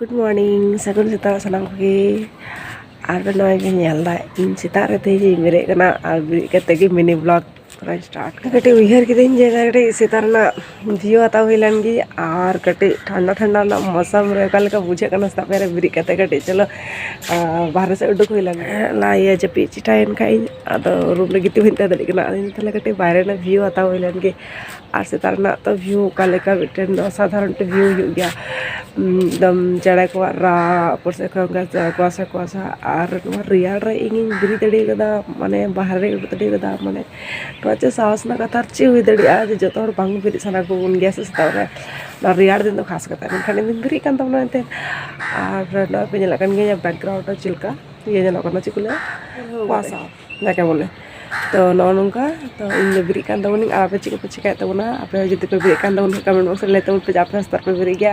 Good morning, sagun sita sanang kogi. Arbe noy ge nyalda in sita re te ji mere kana arbe kete gi mini vlog kara start kate uher ki din je kate sita na view ata hoilan gi ar kate ठंडा ठंडा ना मौसम रे कल का बुझे kana sta pere biri kate kate chalo bahar se uduk hoilan la ye je pichi tain kai ado room le gitu hinta dali kana tale kate bahare na view ata hoilan gi ar sita na to view kale ka biten साधारण view yu gya dam chara ko ra por se ko ga kuasa ar riar re ingin biri tadi kada mane bahar re tadi kada mane to acha saas na katar chi hui tadi aj joto hor bang biri sana ko un gas sta re na riar din to khas kata men khane din biri kan tam na ente ar na penyalakan ge background to chilka ye jana kana chikula kuasa na ke bole तो नौनका तो इन बरी कान दवनी आप चिक पे चिका तवना आप जति पे बरी कान दवन कमेंट बॉक्स ले तो पे आप स्तर पे बरी गया